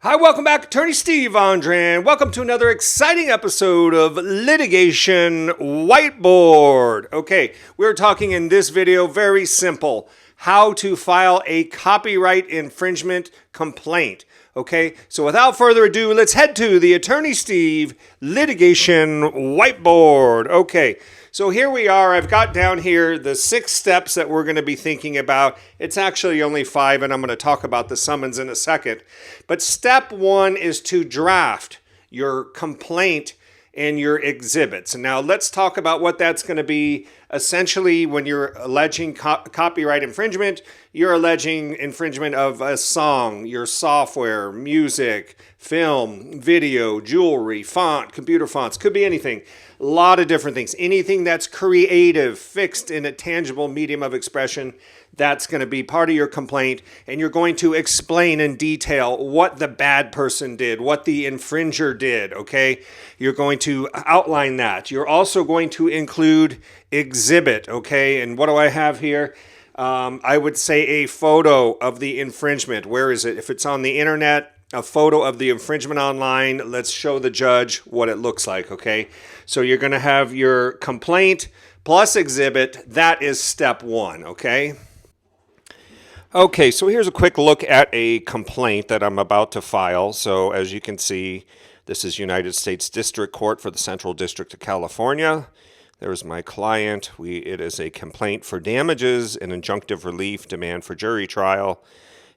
Hi, welcome back. Attorney Steve Ondran. Welcome to another exciting episode of Litigation Whiteboard. Okay, we're talking in this video, very simple, how to file a copyright infringement complaint. Okay, so without further ado, let's head to the Attorney Steve Litigation Whiteboard. Okay, so here we are. I've got down here the 6 steps that we're going to be thinking about. It's actually only 5, and I'm going to talk about the summons in a second. But step 1 is to draft your complaint and your exhibits. And now let's talk about what that's going to be. Essentially, when you're alleging copyright infringement, you're alleging infringement of a song, your software, music, film, video, jewelry, font, computer fonts, could be anything. A lot of different things. Anything that's creative, fixed in a tangible medium of expression, that's going to be part of your complaint, and you're going to explain in detail what the bad person did, what the infringer did, okay? You're going to outline that. You're also going to include exhibit, okay? And what do I have here? I would say a photo of the infringement. Where is it? If it's on the internet, a photo of the infringement online. Let's show the judge what it looks like, okay? So you're going to have your complaint plus exhibit. That is step 1, okay? Okay, so here's a quick look at a complaint that I'm about to file. So as you can see, this is United States District Court for the Central District of California. There's my client. It is a complaint for damages and injunctive relief, demand for jury trial.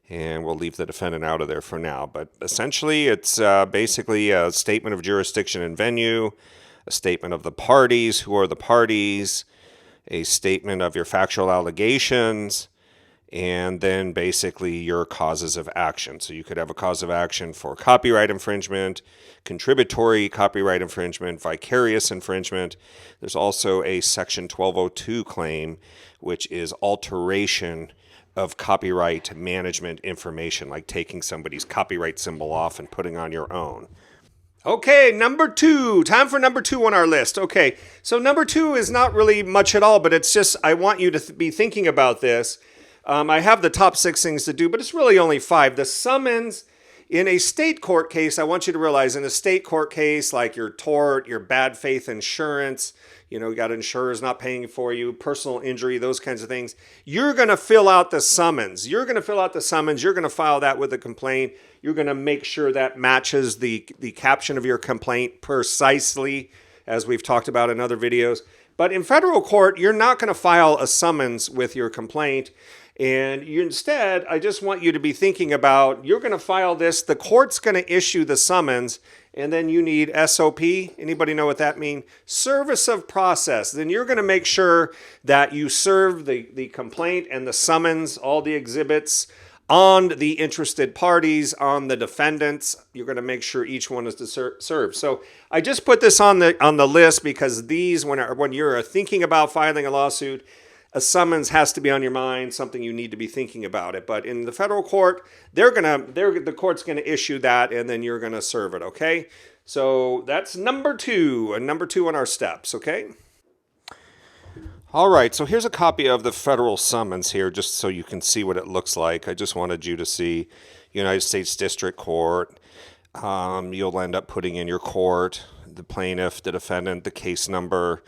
And we'll leave the defendant out of there for now. But essentially, it's basically a statement of jurisdiction and venue, a statement of the parties, who are the parties, a statement of your factual allegations, and then basically your causes of action. So you could have a cause of action for copyright infringement, contributory copyright infringement, vicarious infringement. There's also a Section 1202 claim, which is alteration of copyright management information, like taking somebody's copyright symbol off and putting on your own. Okay, number 2. Time for number 2 on our list. Okay, so number 2 is not really much at all, but it's just I want you to be thinking about this. I have the top 6 things to do, but it's really only 5. The summons in a state court case, I want you to realize in a state court case, like your tort, your bad faith insurance, you got insurers not paying for you, personal injury, those kinds of things. You're going to fill out the summons. You're going to file that with a complaint. You're going to make sure that matches the caption of your complaint precisely, as we've talked about in other videos. But in federal court, you're not going to file a summons with your complaint. And instead, I just want you to be thinking about, you're going to file this, the court's going to issue the summons, and then you need SOP. Anybody know what that means? Service of process. Then you're going to make sure that you serve the complaint and the summons, all the exhibits, on the interested parties, on the defendants. You're going to make sure each one is served. So I just put this on the list because these, when you're thinking about filing a lawsuit, a summons has to be on your mind, something you need to be thinking about it. But in the federal court, the court's going to issue that, and then you're going to serve it, okay? So that's number 2, and number 2 on our steps, okay? All right, so here's a copy of the federal summons here, just so you can see what it looks like. I just wanted you to see United States District Court. You'll end up putting in your court, the plaintiff, the defendant, the case number,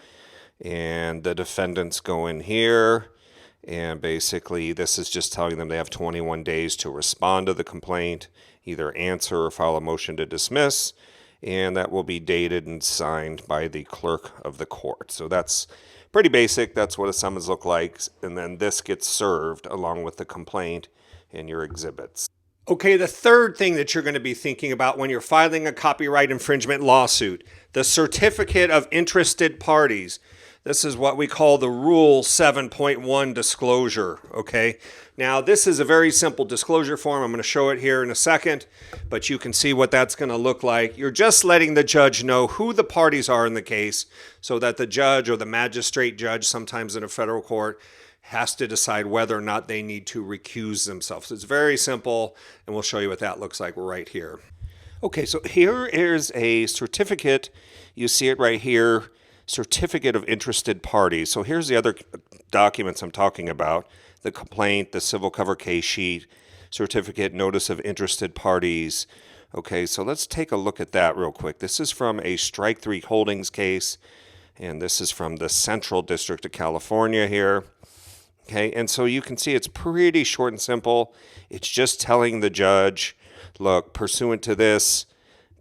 and the defendants go in here, and basically this is just telling them they have 21 days to respond to the complaint, either answer or file a motion to dismiss, and that will be dated and signed by the clerk of the court. So that's pretty basic. That's what a summons look like, and then this gets served along with the complaint and your exhibits. Okay, the third thing that you're going to be thinking about when you're filing a copyright infringement lawsuit, the certificate of interested parties. This is what we call the Rule 7.1 disclosure, okay? Now, this is a very simple disclosure form. I'm going to show it here in a second, but you can see what that's going to look like. You're just letting the judge know who the parties are in the case so that the judge or the magistrate judge, sometimes in a federal court, has to decide whether or not they need to recuse themselves. It's very simple, and we'll show you what that looks like right here. Okay, so here is a certificate. You see it right here. Certificate of interested parties. So here's the other documents I'm talking about: the complaint, the civil cover case sheet, certificate, notice of interested parties, Okay, so let's take a look at that real quick. This is from a Strike 3 Holdings case, and this is from the Central District of California here. Okay, and so you can see it's pretty short and simple. It's just telling the judge, look, pursuant to this,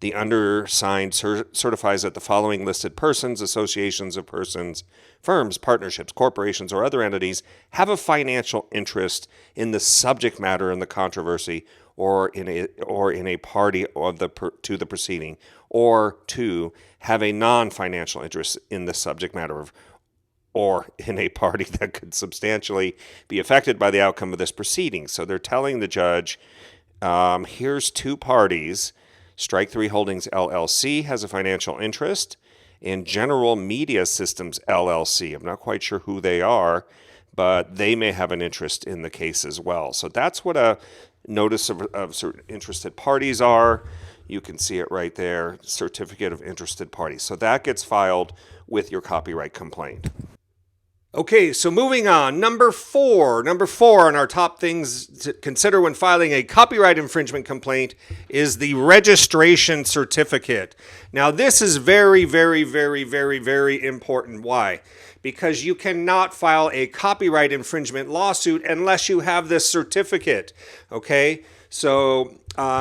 the undersigned certifies that the following listed persons, associations of persons, firms, partnerships, corporations, or other entities have a financial interest in the subject matter in the controversy or in a party of to the proceeding, or two, have a non-financial interest in the subject matter of or in a party that could substantially be affected by the outcome of this proceeding. So they're telling the judge, here's two parties. Strike 3 Holdings LLC has a financial interest, and General Media Systems LLC, I'm not quite sure who they are, but they may have an interest in the case as well. So that's what a notice of certain interested parties are. You can see it right there, certificate of interested parties. So that gets filed with your copyright complaint. Okay, so moving on, number four on our top things to consider when filing a copyright infringement complaint is the registration certificate. Now, this is very, very, very, very, very important. Why? Because you cannot file a copyright infringement lawsuit unless you have this certificate, okay? So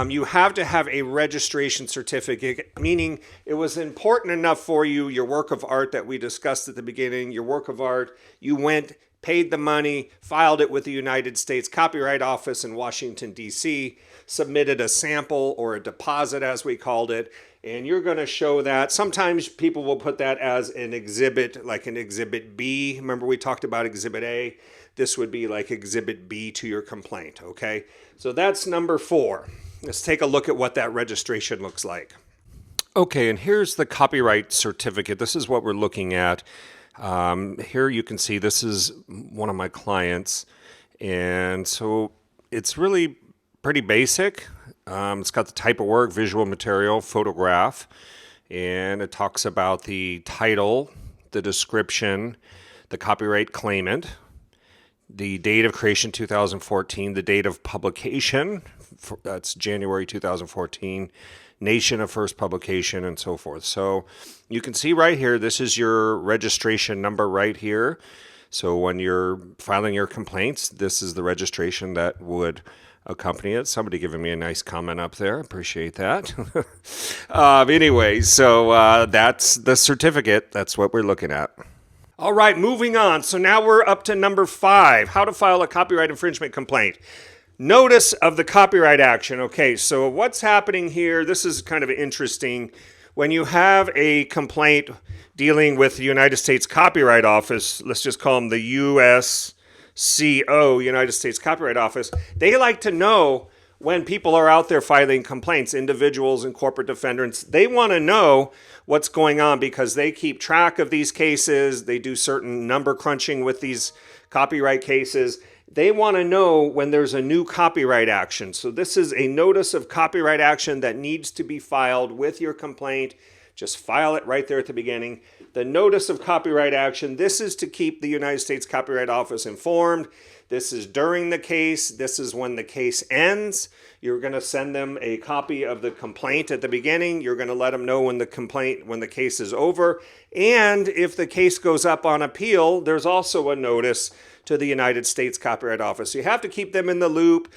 you have to have a registration certificate, meaning it was important enough for you, your work of art that we discussed at the beginning, your work of art, you went, paid the money, filed it with the United States Copyright Office in Washington, D.C., submitted a sample or a deposit, as we called it, and you're going to show that. Sometimes people will put that as an exhibit, like an Exhibit B. Remember we talked about Exhibit A? This would be like Exhibit B to your complaint, okay? So that's number 4. Let's take a look at what that registration looks like. Okay, and here's the copyright certificate. This is what we're looking at. Here you can see this is one of my clients, and so it's really pretty basic. It's got the type of work, visual material, photograph, and it talks about the title, the description, the copyright claimant, the date of creation 2014, the date of publication, that's January 2014, nation of first publication, and so forth. So you can see right here, this is your registration number right here. So when you're filing your complaints, this is the registration that would accompany it. Somebody giving me a nice comment up there. Appreciate that. Anyway, so that's the certificate. That's what we're looking at. All right, moving on. So now we're up to number 5, how to file a copyright infringement complaint. Notice of the copyright action. Okay, so what's happening here, this is kind of interesting. When you have a complaint dealing with the United States Copyright Office, let's just call them the USCO, United States Copyright Office, they like to know when people are out there filing complaints, individuals and corporate defendants, they want to know what's going on because they keep track of these cases. They do certain number crunching with these copyright cases. They want to know when there's a new copyright action. So this is a notice of copyright action that needs to be filed with your complaint. Just file it right there at the beginning. The notice of copyright action, this is to keep the United States Copyright Office informed. This is during the case. This is when the case ends. You're going to send them a copy of the complaint at the beginning. You're going to let them know when the case is over. And if the case goes up on appeal, there's also a notice to the United States Copyright Office. So you have to keep them in the loop.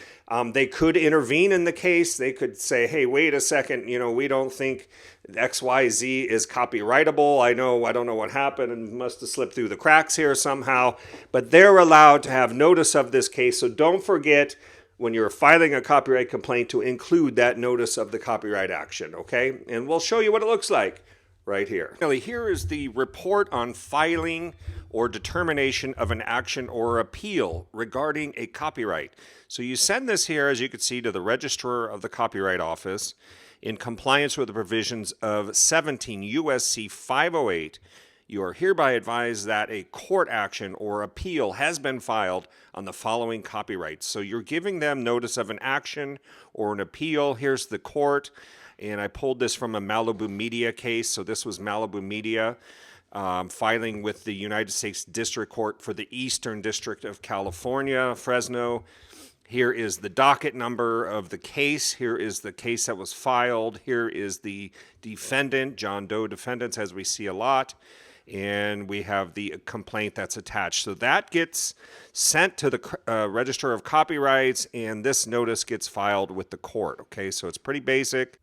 They could intervene in the case. They could say, hey, wait a second, we don't think XYZ is copyrightable. I don't know what happened and must have slipped through the cracks here somehow. But they're allowed to have notice of this case. So don't forget when you're filing a copyright complaint to include that notice of the copyright action, okay? And we'll show you what it looks like right here. Here is the report on filing or determination of an action or appeal regarding a copyright. So you send this here, as you can see, to the Registrar of the Copyright Office in compliance with the provisions of 17 U.S.C. 508. You are hereby advised that a court action or appeal has been filed on the following copyrights. So you're giving them notice of an action or an appeal. Here's the court. And I pulled this from a Malibu Media case. So this was Malibu Media filing with the United States District Court for the Eastern District of California, Fresno. Here is the docket number of the case. Here is the case that was filed. Here is the defendant, John Doe defendants, as we see a lot. And we have the complaint that's attached. So that gets sent to the Register of Copyrights, and this notice gets filed with the court. Okay, so it's pretty basic.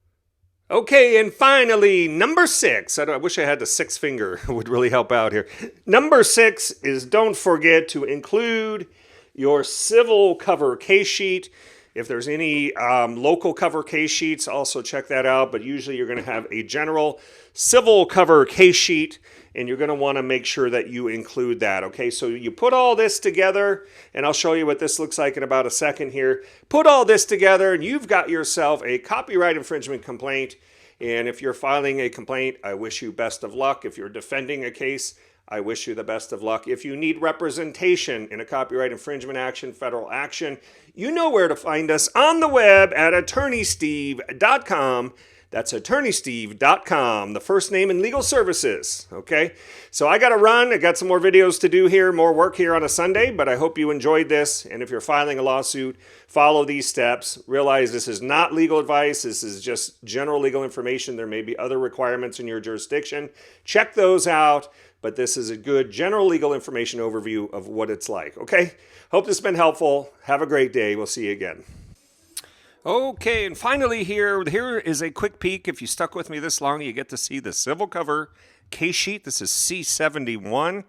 Okay, and finally, number 6. I wish I had the 6 finger. It would really help out here. Number 6 is don't forget to include your civil cover case sheet. If there's any local cover case sheets, also check that out. But usually you're going to have a general civil cover case sheet, and you're going to want to make sure that you include that. Okay, so you put all this together, and I'll show you what this looks like in about a second here. Put all this together, and you've got yourself a copyright infringement complaint. And if you're filing a complaint, I wish you best of luck. If you're defending a case, I wish you the best of luck. If you need representation in a copyright infringement action, federal action, you know where to find us on the web at attorneysteve.com. That's attorneysteve.com, the first name in legal services, okay? So I got to run. I got some more videos to do here, more work here on a Sunday, but I hope you enjoyed this. And if you're filing a lawsuit, follow these steps. Realize this is not legal advice. This is just general legal information. There may be other requirements in your jurisdiction. Check those out, but this is a good general legal information overview of what it's like, okay? Hope this has been helpful. Have a great day. We'll see you again. Okay, and finally here is a quick peek. If you stuck with me this long, you get to see the civil cover case sheet. This is C71,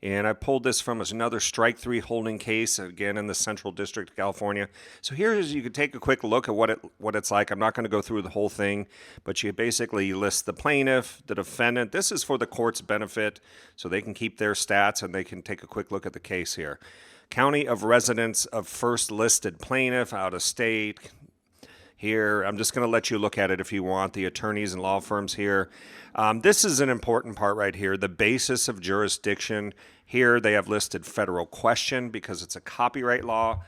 and I pulled this from another strike 3 holding case, again in the Central District of California. So here's, you can take a quick look at what it's like. I'm not going to go through the whole thing, but you basically list the plaintiff, the defendant. This is for the court's benefit, so they can keep their stats and they can take a quick look at the case here. County of residence of first listed plaintiff, out of state. Here, I'm just going to let you look at it if you want, the attorneys and law firms here. This is an important part right here, the basis of jurisdiction. Here they have listed federal question because it's a copyright law.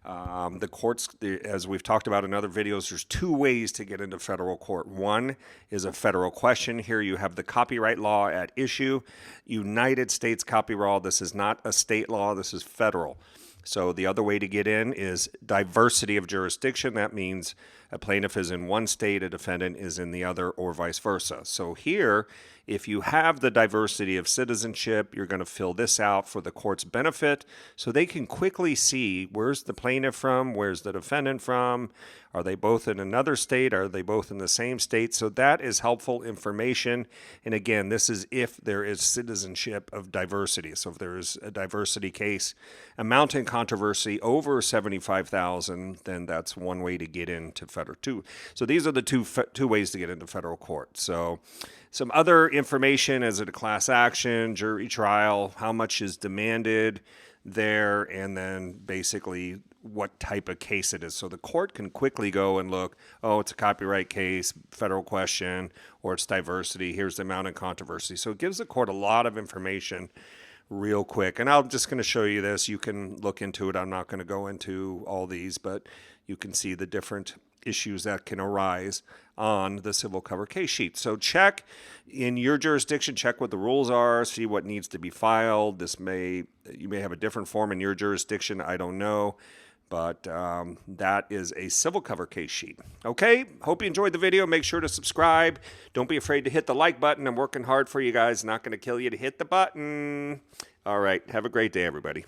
The courts, as we've talked about in other videos, there's 2 ways to get into federal court. One is a federal question. Here you have the copyright law at issue. United States copyright law. This is not a state law. This is federal. So the other way to get in is diversity of jurisdiction. That means a plaintiff is in one state, a defendant is in the other, or vice versa. So here, if you have the diversity of citizenship, you're going to fill this out for the court's benefit so they can quickly see where's the plaintiff from, where's the defendant from, are they both in another state, are they both in the same state? So that is helpful information. And again, this is if there is citizenship of diversity. So if there is a diversity case amounting controversy over $75,000, then that's one way to get into federal. So these are the two ways to get into federal court. So some other information, is it a class action, jury trial, how much is demanded there, and then basically what type of case it is. So the court can quickly go and look, oh, it's a copyright case, federal question, or it's diversity, here's the amount of controversy. So it gives the court a lot of information real quick. And I'm just going to show you this. You can look into it. I'm not going to go into all these, but you can see the different issues that can arise on the civil cover case sheet. So check in your jurisdiction, check what the rules are, see what needs to be filed. You may have a different form in your jurisdiction, I don't know, but that is a civil cover case sheet. Okay, hope you enjoyed the video. Make sure to subscribe. Don't be afraid to hit the like button. I'm working hard for you guys, not going to kill you to hit the button. All right, have a great day, everybody.